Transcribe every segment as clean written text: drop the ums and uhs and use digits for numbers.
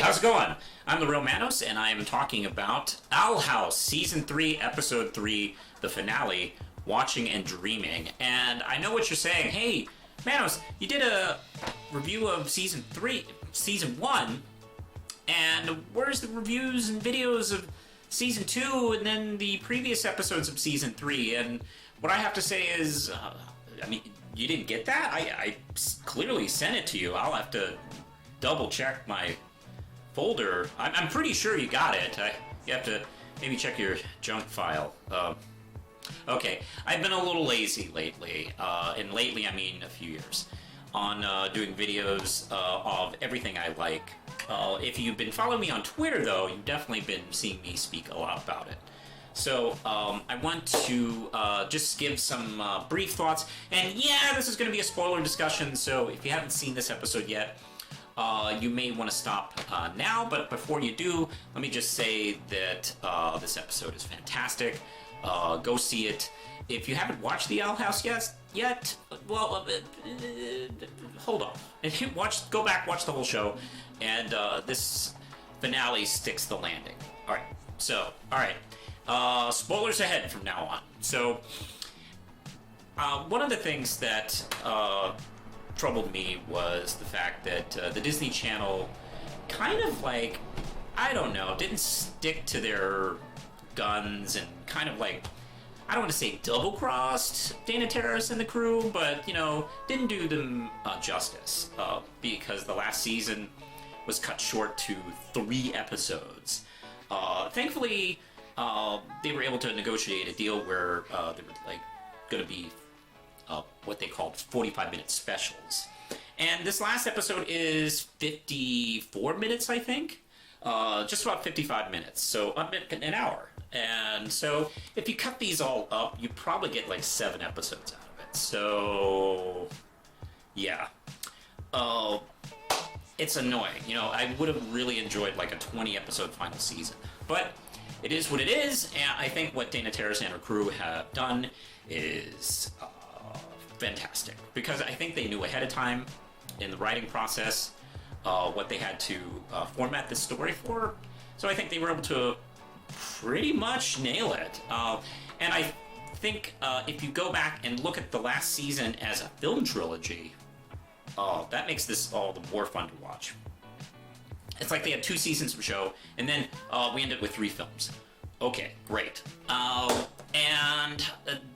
how's it going? I'm the Real Manos, and I am talking about Owl House, Season 3, Episode 3, the finale, Watching and Dreaming. And I know what you're saying. Hey, Manos, you did a review of Season 1, and where's the reviews and videos of Season 2 and then the previous episodes of Season 3? And what I have to say is, you didn't get that? I clearly sent it to you. I'll have to double check my folder. I'm pretty sure you got it. You have to maybe check your junk file. Okay, I've been a little lazy lately, and lately I mean a few years, on doing videos of everything I like. If you've been following me on Twitter, though, you've definitely been seeing me speak a lot about it. So, I want to just give some brief thoughts. And yeah, this is going to be a spoiler discussion, so if you haven't seen this episode yet, you may want to stop now. But before you do, let me just say that this episode is fantastic. Go see it. If you haven't watched The Owl House yet, well, hold on. Go back, watch the whole show, and this finale sticks the landing. Alright, spoilers ahead from now on. So, one of the things that troubled me was the fact that the Disney Channel kind of like, I don't know, didn't stick to their guns and kind of like, I don't want to say double-crossed Dana Terrace and the crew, but, didn't do them justice, because the last season was cut short to 3 episodes. Thankfully, they were able to negotiate a deal where they were going to be what they called 45-minute specials. And this last episode is 54 minutes, I think. Just about 55 minutes, so an hour. And so if you cut these all up, you probably get 7 episodes out of it. So, yeah. It's annoying. I would have really enjoyed a 20-episode final season. But it is what it is, and I think what Dana Terrace and her crew have done is fantastic. Because I think they knew ahead of time in the writing process what they had to format this story for. So I think they were able to pretty much nail it. And I think if you go back and look at the last season as a film trilogy, that makes this all the more fun to watch. It's like they had 2 seasons of a show, and then we ended with 3 films. Okay, great. And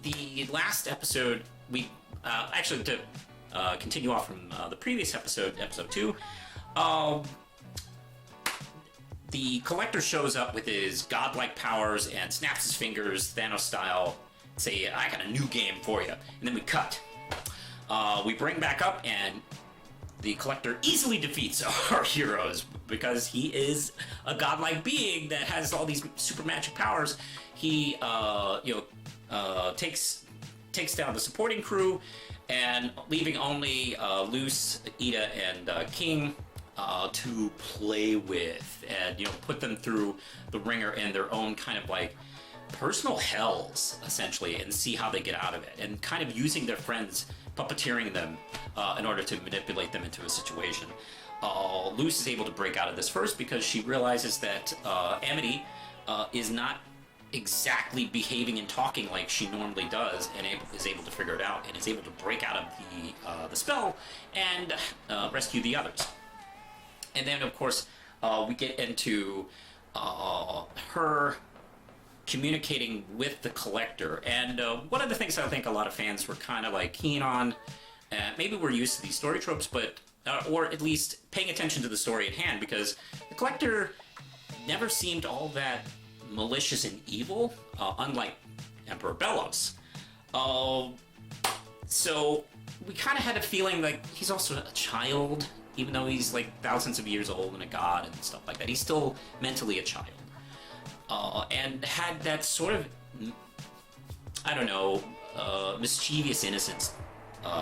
the last episode, we actually, to continue off from the previous episode 2, the Collector shows up with his godlike powers and snaps his fingers, Thanos style, say, I got a new game for you. And then we cut. We bring back up, and the Collector easily defeats our heroes because he is a godlike being that has all these super magic powers. He, takes down the supporting crew, and leaving only Luce, Ida, and King to play with, and put them through the ringer in their own kind of personal hells, essentially, and see how they get out of it, and kind of using their friends, puppeteering them in order to manipulate them into a situation. Luce is able to break out of this first because she realizes that Amity is not exactly behaving and talking like she normally does, and is able to figure it out, and is able to break out of the spell and rescue the others. And then, of course, we get into her communicating with the Collector. And one of the things I think a lot of fans were kind of keen on, maybe we're used to these story tropes, but or at least paying attention to the story at hand, because the Collector never seemed all that malicious and evil, unlike Emperor Bellows. So we kind of had a feeling he's also a child, even though he's thousands of years old and a god and stuff like that. He's still mentally a child. And had that sort of, I don't know, mischievous innocence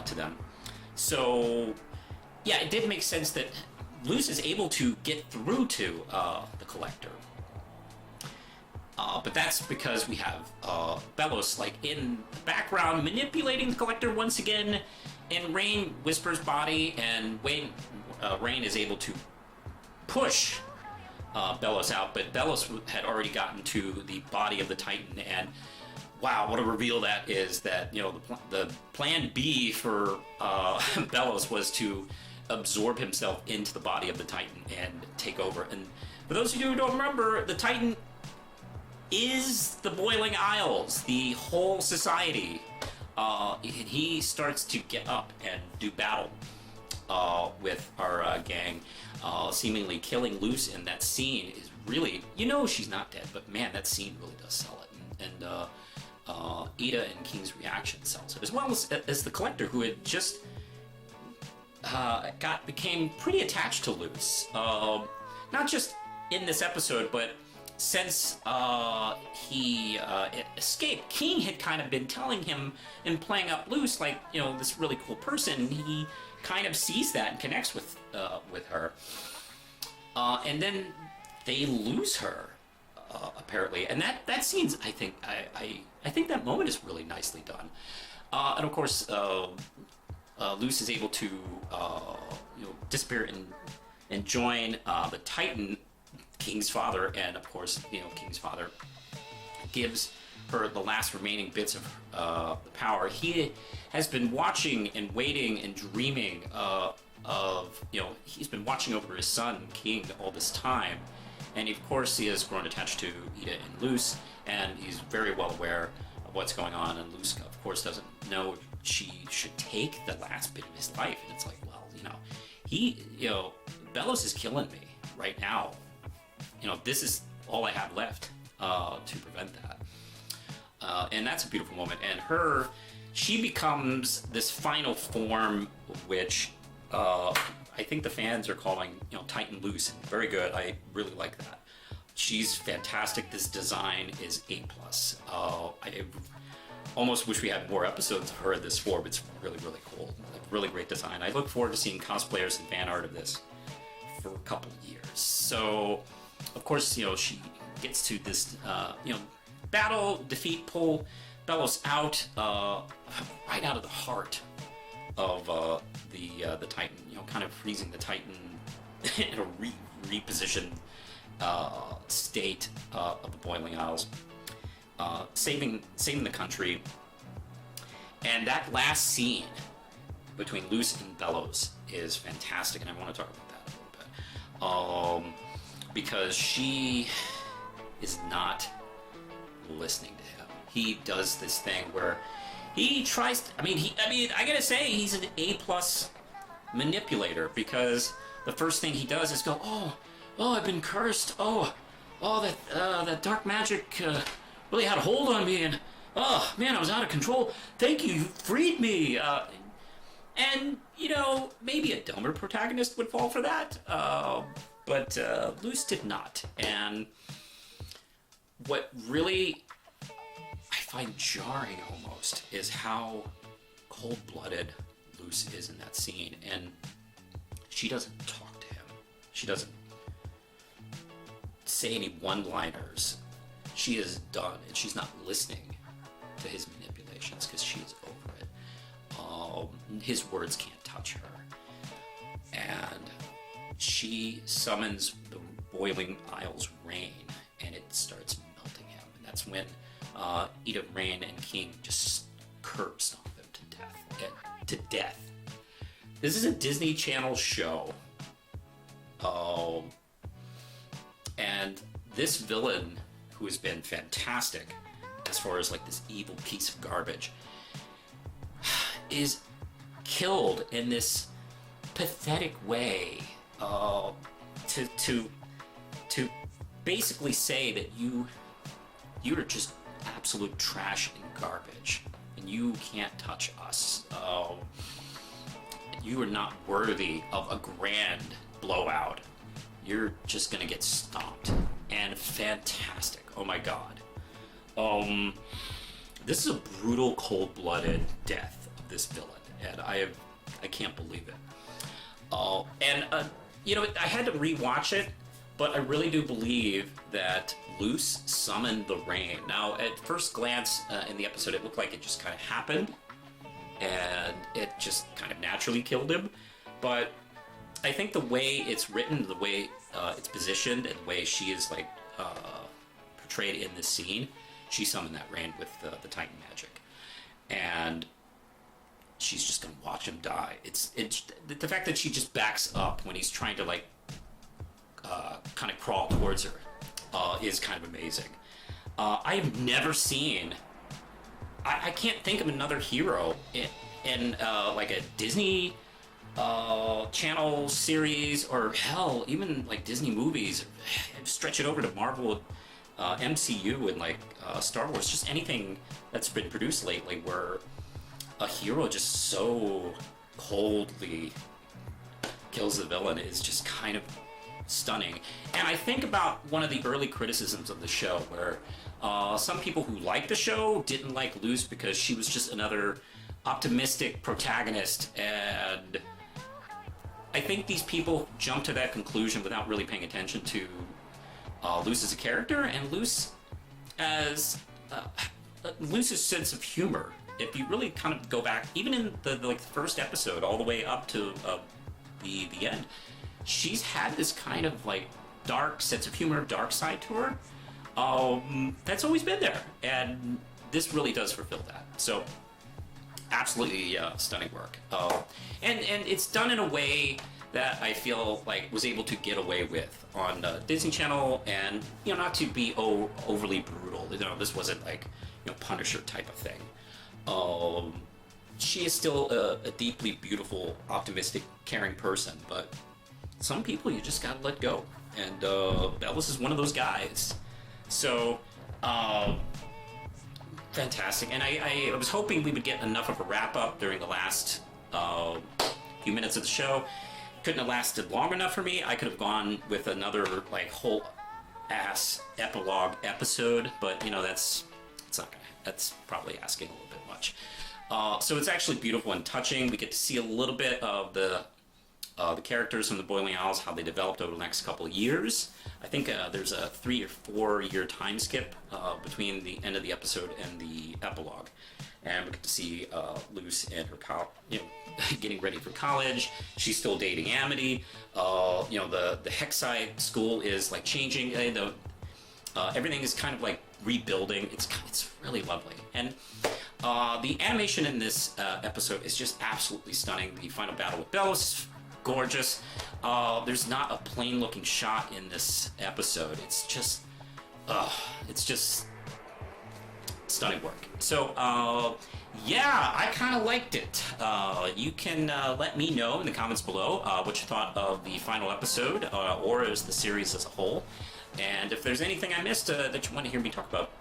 to them. So, yeah, it did make sense that Luce is able to get through to the Collector. But that's because we have Bellows in the background manipulating the Collector once again, and Rain whispers body, and Rain is able to push Bellows out, but Bellows had already gotten to the body of the Titan, and wow, what a reveal that is! That the plan B for Bellows was to absorb himself into the body of the Titan and take over. And for those of you who don't remember, the Titan is the Boiling Isles, the whole society. And he starts to get up and do battle with our gang, seemingly killing Luce in that scene is really, she's not dead, but man, that scene really does sell it. And Ida and King's reaction sells it, as well as the Collector, who had just became pretty attached to Luce. Not just in this episode, but since he escaped. King had kind of been telling him and playing up Luce like, this really cool person, and he kind of sees that and connects with her. And then they lose her, apparently. And that scene's, I think that moment is really nicely done. And of course, Luce is able to disappear and join the Titan, King's father, and of course, King's father gives her the last remaining bits of the power. He has been watching and waiting and dreaming he's been watching over his son, King, all this time. And of course, he has grown attached to Ida and Luce, and he's very well aware of what's going on. And Luce, of course, doesn't know she should take the last bit of his life. And it's like, well, Bellows is killing me right now. This is all I have left to prevent that. And that's a beautiful moment. And she becomes this final form, which I think the fans are calling, Titan Luce. Very good. I really like that. She's fantastic. This design is A+. I almost wish we had more episodes of her in this form. It's really, really cool. Really great design. I look forward to seeing cosplayers and fan art of this for a couple of years. So, of course, she gets to this, battle, defeat, pull Bellows out, right out of the heart of the Titan. Kind of freezing the Titan in a repositioned state of the Boiling Isles, saving the country. And that last scene between Luce and Bellows is fantastic, and I want to talk about that a little bit. Because she is not listening to him. He does this thing where he tries to, I gotta say, he's an A+ manipulator, because the first thing he does is go, oh, I've been cursed. That dark magic really had a hold on me, and oh man, I was out of control. Thank you freed me. And maybe a dumber protagonist would fall for that. But Luce did not. And what really I find jarring almost is how cold-blooded Luce is in that scene. And she doesn't talk to him. She doesn't say any one-liners. She is done, and she's not listening to his manipulations because she is over it. His words can't touch her. And she summons the Boiling Isles rain, and it starts melting him. And that's when Ida, Rain, and King just curb stomp him to death. This is a Disney Channel show. And this villain, who has been fantastic as far as like this evil piece of garbage, is killed in this pathetic way, to basically say that you're just absolute trash and garbage, and you can't touch us. You are not worthy of a grand blowout. You're just gonna get stomped. And fantastic. Oh my god. This is a brutal, cold-blooded death of this villain, and I can't believe it. I had to rewatch it, but I really do believe that Luce summoned the rain. Now, at first glance in the episode, it looked like it just kind of happened, and it just kind of naturally killed him. But I think the way it's written, the way it's positioned and the way she is like portrayed in this scene, she summoned that rain with the Titan magic, and she's just gonna watch him die. It's the fact that she just backs up when he's trying to like kind of crawl towards her is kind of amazing. I have never seen. I can't think of another hero in like a Disney Channel series, or hell, even like Disney movies. Stretch it over to Marvel, MCU, and like Star Wars. Just anything that's been produced lately, where a hero just so coldly kills the villain is just kind of stunning. And I think about one of the early criticisms of the show, where some people who liked the show didn't like Luce because she was just another optimistic protagonist, and I think these people jumped to that conclusion without really paying attention to Luce as a character, and Luce's sense of humor. If you really kind of go back, even in the first episode, all the way up to the end, she's had this kind of like dark sense of humor, dark side to her. That's always been there, and this really does fulfill that. So, absolutely stunning work. And it's done in a way that I feel like was able to get away with on Disney Channel, and not to be overly brutal. This wasn't like Punisher type of thing. She is still a deeply beautiful, optimistic, caring person, but some people you just gotta let go, and Bellis is one of those guys. So, fantastic. And I was hoping we would get enough of a wrap-up during the last few minutes of the show. Couldn't have lasted long enough for me. I could have gone with another like whole ass epilogue episode, but that's probably asking a little bit much. So it's actually beautiful and touching. We get to see a little bit of the characters from the Boiling Isles, how they developed over the next couple of years. I think there's a 3 or 4 year time skip between the end of the episode and the epilogue, and we get to see Luce and her getting ready for college. She's still dating Amity. The Hexite school is like changing. Everything is kind of like rebuilding. It's really lovely, and the animation in this episode is just absolutely stunning. The final battle with Bellis, gorgeous. There's not a plain looking shot in this episode. It's just stunning work. So I kind of liked it. You can let me know in the comments below what you thought of the final episode, or as the series as a whole. And if there's anything I missed that you want to hear me talk about,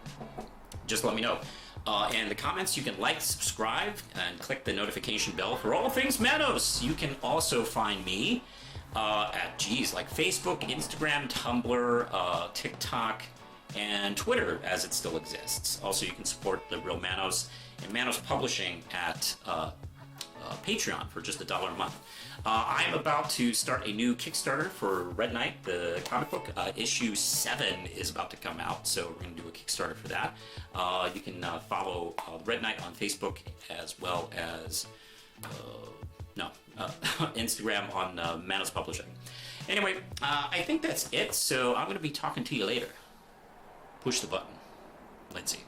just let me know. And the comments, you can like, subscribe, and click the notification bell for all things Manos. You can also find me at Facebook, Instagram, Tumblr, TikTok, and Twitter, as it still exists. Also, you can support the Real Manos and Manos Publishing at Patreon for just $1 a month. I'm about to start a new Kickstarter for Red Knight, the comic book. Issue 7 is about to come out, so we're going to do a Kickstarter for that. You can follow Red Knight on Facebook, as well as Instagram on Manos Publishing. Anyway, I think that's it, so I'm going to be talking to you later. Push the button. Let's see.